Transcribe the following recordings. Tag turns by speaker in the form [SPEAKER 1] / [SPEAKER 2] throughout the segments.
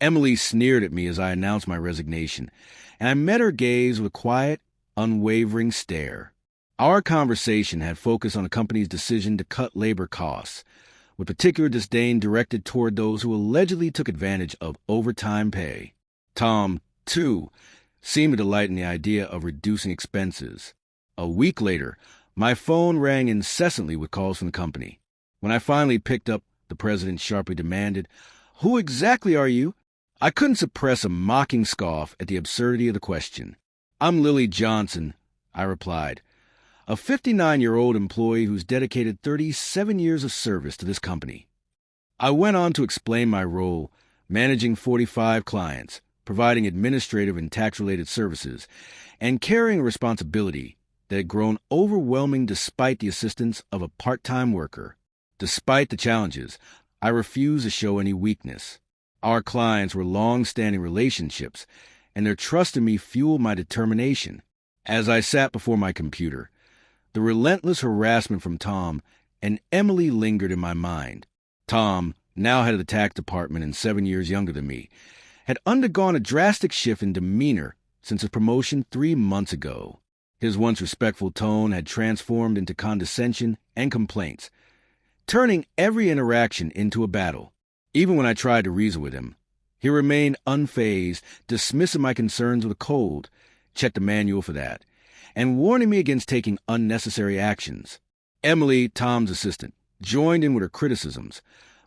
[SPEAKER 1] Emily sneered at me as I announced my resignation, and I met her gaze with a quiet, unwavering stare. Our conversation had focused on the company's decision to cut labor costs, with particular disdain directed toward those who allegedly took advantage of overtime pay. Tom, too, seemed to delight in the idea of reducing expenses. A week later, my phone rang incessantly with calls from the company. When I finally picked up, the president sharply demanded, "Who exactly are you?" I couldn't suppress a mocking scoff at the absurdity of the question. "I'm Lily Johnson," I replied, "a 59-year-old employee who's dedicated 37 years of service to this company." I went on to explain my role, managing 45 clients, providing administrative and tax-related services, and carrying a responsibility that had grown overwhelming despite the assistance of a part-time worker. Despite the challenges, I refused to show any weakness. Our clients were long-standing relationships, and their trust in me fueled my determination. As I sat before my computer, the relentless harassment from Tom and Emily lingered in my mind. Tom, now head of the tax department and 7 years younger than me, had undergone a drastic shift in demeanor since his promotion 3 months ago. His once respectful tone had transformed into condescension and complaints, turning every interaction into a battle. Even when I tried to reason with him, he remained unfazed, dismissing my concerns with a cold, check the manual for that, and warning me against taking unnecessary actions. Emily, Tom's assistant, joined in with her criticisms,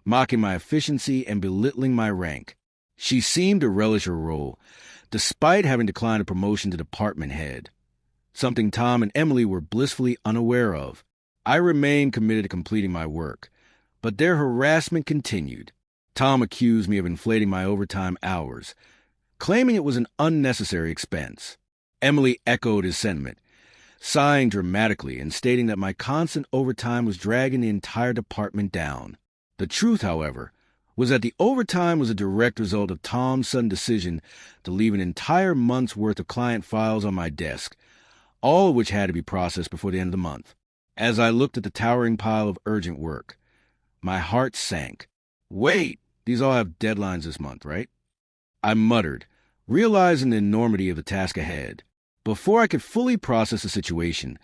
[SPEAKER 1] mocking my efficiency and belittling my rank. She seemed to relish her role, despite having declined a promotion to department head, something Tom and Emily were blissfully unaware of. I remained committed to completing my work, but their harassment continued. Tom accused me of inflating my overtime hours, claiming it was an unnecessary expense. Emily echoed his sentiment, sighing dramatically and stating that my constant overtime was dragging the entire department down. The truth, however, was that the overtime was a direct result of Tom's sudden decision to leave an entire month's worth of client files on my desk, all of which had to be processed before the end of the month. As I looked at the towering pile of urgent work, my heart sank. "Wait, these all have deadlines this month, right?" I muttered, realizing the enormity of the task ahead. Before I could fully process the situation,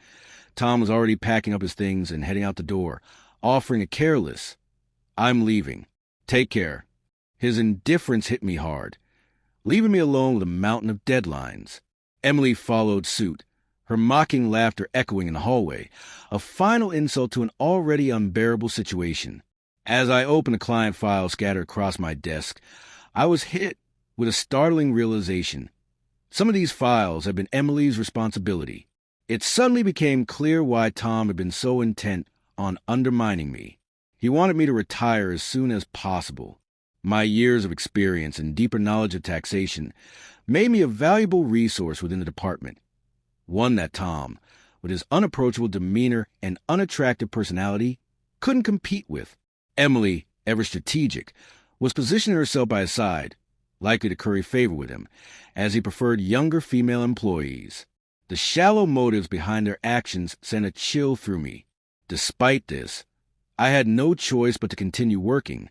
[SPEAKER 1] Tom was already packing up his things and heading out the door, offering a careless, "I'm leaving. Take care." His indifference hit me hard, leaving me alone with a mountain of deadlines. Emily followed suit, her mocking laughter echoing in the hallway, a final insult to an already unbearable situation. As I opened the client file scattered across my desk, I was hit with a startling realization. Some of these files had been Emily's responsibility. It suddenly became clear why Tom had been so intent on undermining me. He wanted me to retire as soon as possible. My years of experience and deeper knowledge of taxation made me a valuable resource within the department, one that Tom, with his unapproachable demeanor and unattractive personality, couldn't compete with. Emily, ever strategic, was positioning herself by his side, likely to curry favor with him, as he preferred younger female employees. The shallow motives behind their actions sent a chill through me. Despite this, I had no choice but to continue working,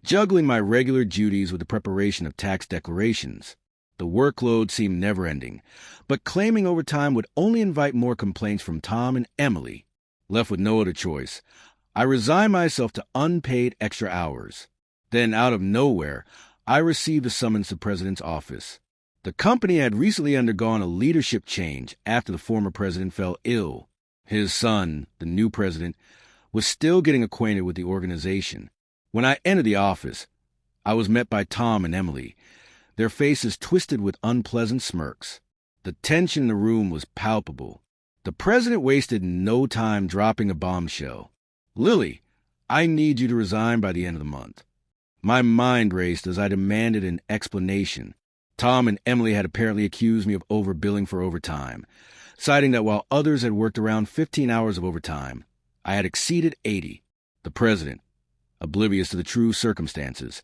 [SPEAKER 1] juggling my regular duties with the preparation of tax declarations. The workload seemed never-ending, but claiming overtime would only invite more complaints from Tom and Emily. Left with no other choice, I resigned myself to unpaid extra hours. Then, out of nowhere, I received a summons to the president's office. The company had recently undergone a leadership change after the former president fell ill. His son, the new president, was still getting acquainted with the organization. When I entered the office, I was met by Tom and Emily, their faces twisted with unpleasant smirks. The tension in the room was palpable. The president wasted no time dropping a bombshell. "Lily, I need you to resign by the end of the month." My mind raced as I demanded an explanation. Tom and Emily had apparently accused me of overbilling for overtime, citing that while others had worked around 15 hours of overtime, I had exceeded 80. The president, oblivious to the true circumstances,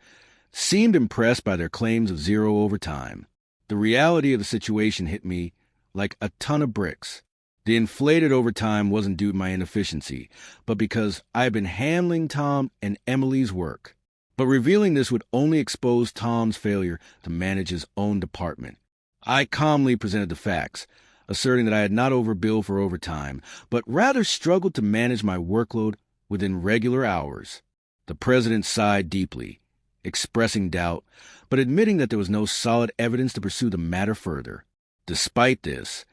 [SPEAKER 1] seemed impressed by their claims of zero overtime. The reality of the situation hit me like a ton of bricks. The inflated overtime wasn't due to my inefficiency, but because I had been handling Tom and Emily's work. But revealing this would only expose Tom's failure to manage his own department. I calmly presented the facts, asserting that I had not overbilled for overtime, but rather struggled to manage my workload within regular hours. The president sighed deeply, expressing doubt, but admitting that there was no solid evidence to pursue the matter further. Despite this,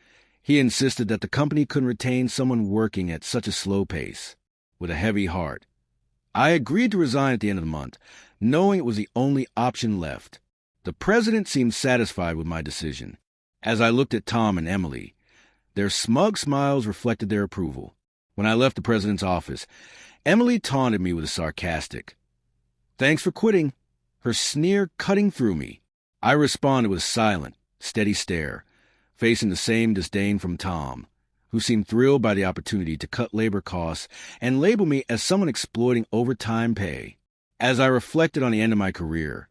[SPEAKER 1] he insisted that the company couldn't retain someone working at such a slow pace. With a heavy heart, I agreed to resign at the end of the month, knowing it was the only option left. The president seemed satisfied with my decision. As I looked at Tom and Emily, their smug smiles reflected their approval. When I left the president's office, Emily taunted me with a sarcastic, "Thanks for quitting," her sneer cutting through me. I responded with a silent, steady stare, facing the same disdain from Tom, who seemed thrilled by the opportunity to cut labor costs and label me as someone exploiting overtime pay. As I reflected on the end of my career,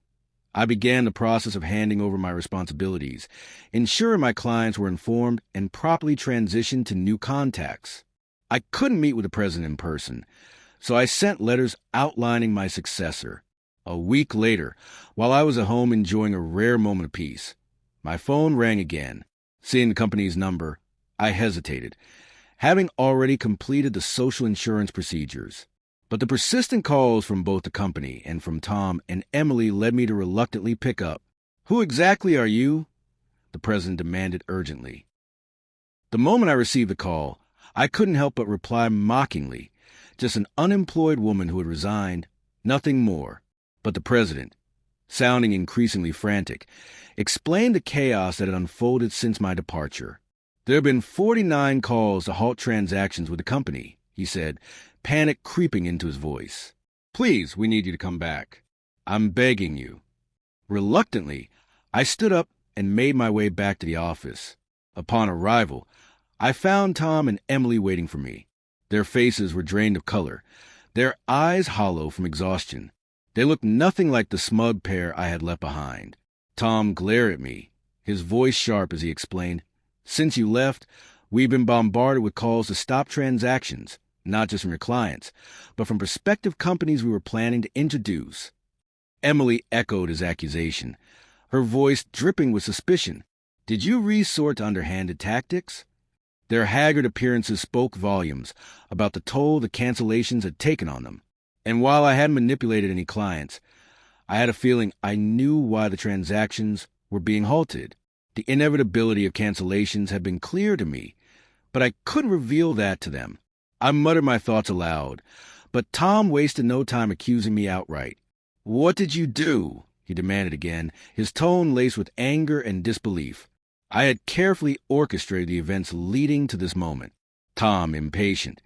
[SPEAKER 1] I began the process of handing over my responsibilities, ensuring my clients were informed and properly transitioned to new contacts. I couldn't meet with the president in person, so I sent letters outlining my successor. A week later, while I was at home enjoying a rare moment of peace, my phone rang again. Seeing the company's number, I hesitated, having already completed the social insurance procedures. But the persistent calls from both the company and from Tom and Emily led me to reluctantly pick up. "Who exactly are you?" the president demanded urgently. The moment I received the call, I couldn't help but reply mockingly, "Just an unemployed woman who had resigned, nothing more." But the president, sounding increasingly frantic, explained the chaos that had unfolded since my departure. "There have been 49 calls to halt transactions with the company," he said, panic creeping into his voice. "Please, we need you to come back. I'm begging you." Reluctantly, I stood up and made my way back to the office. Upon arrival, I found Tom and Emily waiting for me. Their faces were drained of color, their eyes hollow from exhaustion. They looked nothing like the smug pair I had left behind. Tom glared at me, his voice sharp as he explained, "Since you left, we've been bombarded with calls to stop transactions, not just from your clients, but from prospective companies we were planning to introduce." Emily echoed his accusation, her voice dripping with suspicion. "Did you resort to underhanded tactics?" Their haggard appearances spoke volumes about the toll the cancellations had taken on them. And while I hadn't manipulated any clients, I had a feeling I knew why the transactions were being halted. The inevitability of cancellations had been clear to me, but I couldn't reveal that to them. I muttered my thoughts aloud, but Tom wasted no time accusing me outright. "What did you do?" he demanded again, his tone laced with anger and disbelief. I had carefully orchestrated the events leading to this moment. Tom, impatient,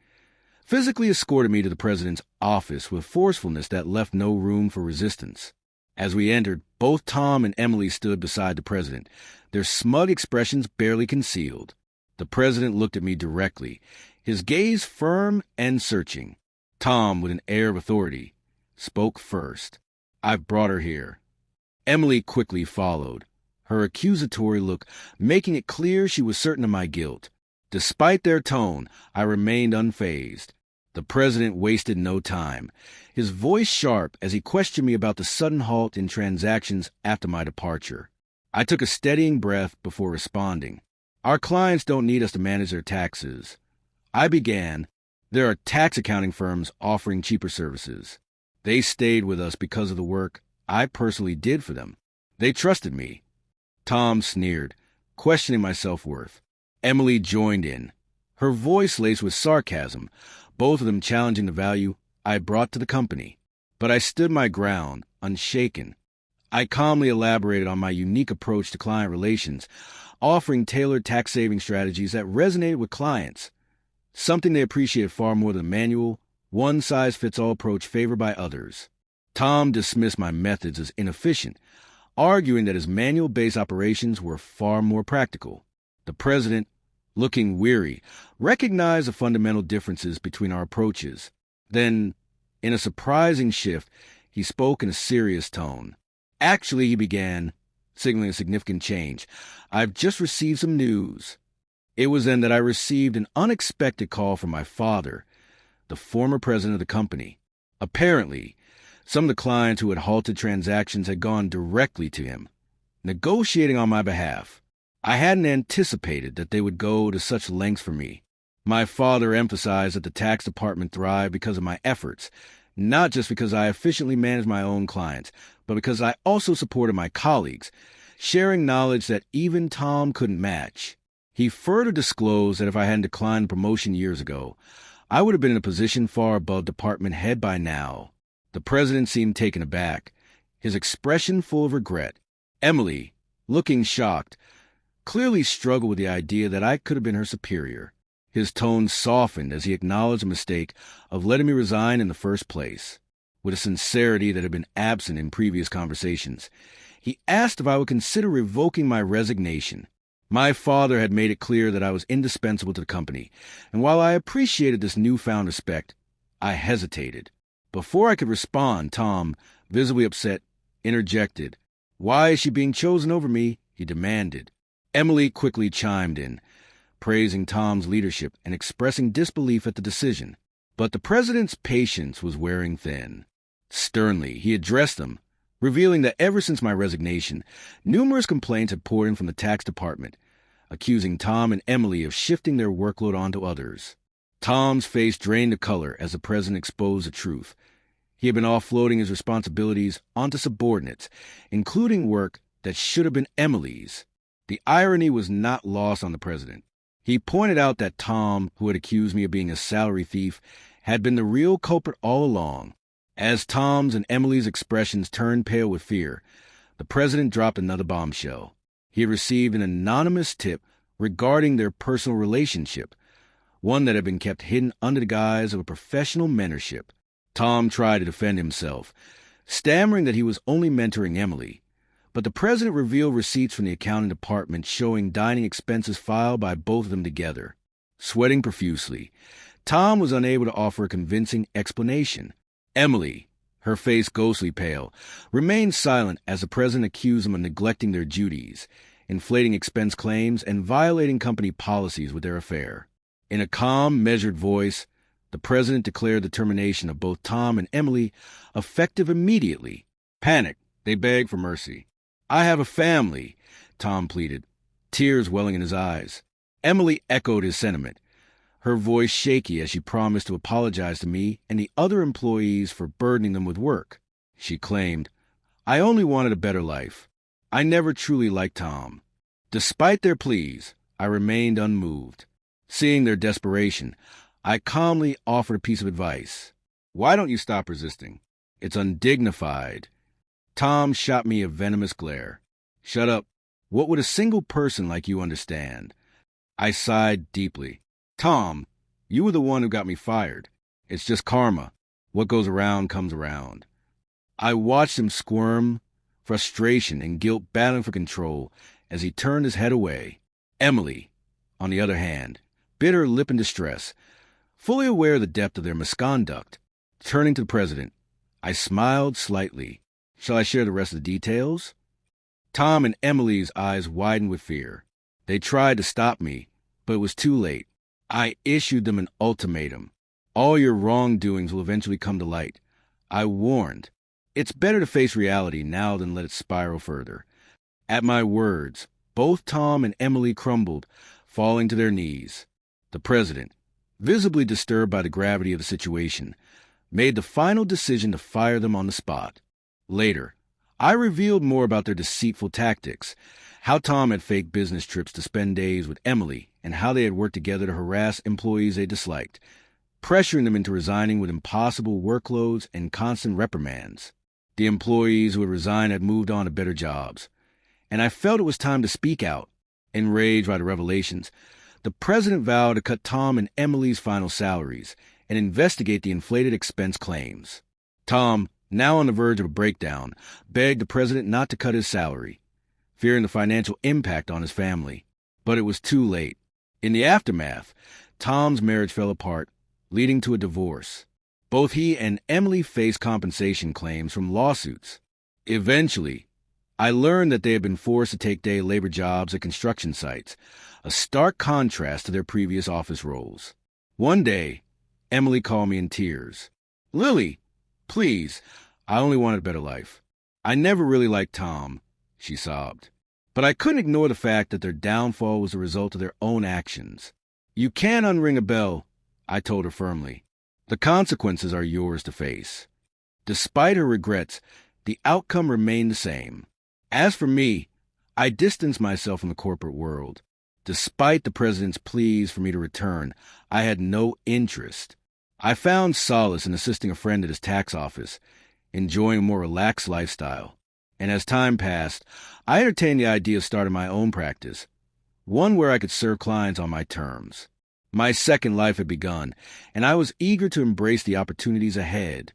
[SPEAKER 1] physically escorted me to the president's office with forcefulness that left no room for resistance. As we entered, both Tom and Emily stood beside the president, their smug expressions barely concealed. The president looked at me directly, his gaze firm and searching. Tom, with an air of authority, spoke first. "I've brought her here." Emily quickly followed, her accusatory look making it clear she was certain of my guilt. Despite their tone, I remained unfazed. The president wasted no time, his voice sharp as he questioned me about the sudden halt in transactions after my departure. I took a steadying breath before responding. "Our clients don't need us to manage their taxes." I began, "There are tax accounting firms offering cheaper services. They stayed with us because of the work I personally did for them. They trusted me." Tom sneered, questioning my self-worth. Emily joined in, her voice laced with sarcasm, both of them challenging the value I brought to the company. But I stood my ground, unshaken. I calmly elaborated on my unique approach to client relations, offering tailored tax-saving strategies that resonated with clients, something they appreciated far more than the manual, one-size-fits-all approach favored by others. Tom dismissed my methods as inefficient, arguing that his manual-based operations were far more practical. The president, looking weary, recognized the fundamental differences between our approaches. Then, in a surprising shift, he spoke in a serious tone. "Actually," he began, signaling a significant change, "I've just received some news." It was then that I received an unexpected call from my father, the former president of the company. Apparently, Some of the clients who had halted transactions had gone directly to him, negotiating on my behalf. I hadn't anticipated that they would go to such lengths for me. My father emphasized that the tax department thrived because of my efforts, not just because I efficiently managed my own clients, but because I also supported my colleagues, sharing knowledge that even Tom couldn't match. He further disclosed that if I hadn't declined the promotion years ago, I would have been in a position far above department head by now. The president seemed taken aback, his expression full of regret. Emily, looking shocked, clearly struggled with the idea that I could have been her superior. His tone softened as he acknowledged the mistake of letting me resign in the first place. With a sincerity that had been absent in previous conversations, he asked if I would consider revoking my resignation. My father had made it clear that I was indispensable to the company, and while I appreciated this newfound respect, I hesitated. Before I could respond, Tom, visibly upset, interjected. "Why is she being chosen over me?" he demanded. Emily quickly chimed in, praising Tom's leadership and expressing disbelief at the decision. But the president's patience was wearing thin. Sternly, he addressed them, revealing that ever since my resignation, numerous complaints had poured in from the tax department, accusing Tom and Emily of shifting their workload onto others. Tom's face drained the color as the president exposed the truth. He had been offloading his responsibilities onto subordinates, including work that should have been Emily's. The irony was not lost on the president. He pointed out that Tom, who had accused me of being a salary thief, had been the real culprit all along. As Tom's and Emily's expressions turned pale with fear, the president dropped another bombshell. He had received an anonymous tip regarding their personal relationship, one that had been kept hidden under the guise of a professional mentorship. Tom tried to defend himself, stammering that he was only mentoring Emily, but the president revealed receipts from the accounting department showing dining expenses filed by both of them together. Sweating profusely, Tom was unable to offer a convincing explanation. Emily, her face ghostly pale, remained silent as the president accused them of neglecting their duties, inflating expense claims, and violating company policies with their affair. In a calm, measured voice, the president declared the termination of both Tom and Emily effective immediately. Panicked, they begged for mercy. "I have a family," Tom pleaded, tears welling in his eyes. Emily echoed his sentiment, her voice shaky as she promised to apologize to me and the other employees for burdening them with work. She claimed, "I only wanted a better life. I never truly liked Tom." Despite their pleas, I remained unmoved. Seeing their desperation, I calmly offered a piece of advice. "Why don't you stop resisting? It's undignified." Tom shot me a venomous glare. "Shut up. What would a single person like you understand?" I sighed deeply. "Tom, you were the one who got me fired. It's just karma. What goes around comes around." I watched him squirm, frustration and guilt battling for control as he turned his head away. Emily, on the other hand, bit her lip in distress, fully aware of the depth of their misconduct. Turning to the president, I smiled slightly. "Shall I share the rest of the details?" Tom and Emily's eyes widened with fear. They tried to stop me, but it was too late. I issued them an ultimatum. "All your wrongdoings will eventually come to light." I warned. It's better to face reality now than let it spiral further. At my words, both Tom and Emily crumbled, falling to their knees. The president, visibly disturbed by the gravity of the situation, made the final decision to fire them on the spot. Later, I revealed more about their deceitful tactics, how Tom had faked business trips to spend days with Emily, and how they had worked together to harass employees they disliked, pressuring them into resigning with impossible workloads and constant reprimands. The employees who had resigned had moved on to better jobs, and I felt it was time to speak out. Enraged by the revelations, the president vowed to cut Tom and Emily's final salaries and investigate the inflated expense claims. Tom, now on the verge of a breakdown, begged the president not to cut his salary, fearing the financial impact on his family. But it was too late. In the aftermath, Tom's marriage fell apart, leading to a divorce. Both he and Emily faced compensation claims from lawsuits. Eventually, I learned that they had been forced to take day labor jobs at construction sites, a stark contrast to their previous office roles. One day, Emily called me in tears. "Lily, please, I only wanted a better life. I never really liked Tom, she sobbed. But I couldn't ignore the fact that their downfall was a result of their own actions. You can unring a bell, I told her firmly. The consequences are yours to face. Despite her regrets, the outcome remained the same. As for me, I distanced myself from the corporate world. Despite the president's pleas for me to return, I had no interest. I found solace in assisting a friend at his tax office, enjoying a more relaxed lifestyle. And as time passed, I entertained the idea of starting my own practice, one where I could serve clients on my terms. My second life had begun, and I was eager to embrace the opportunities ahead.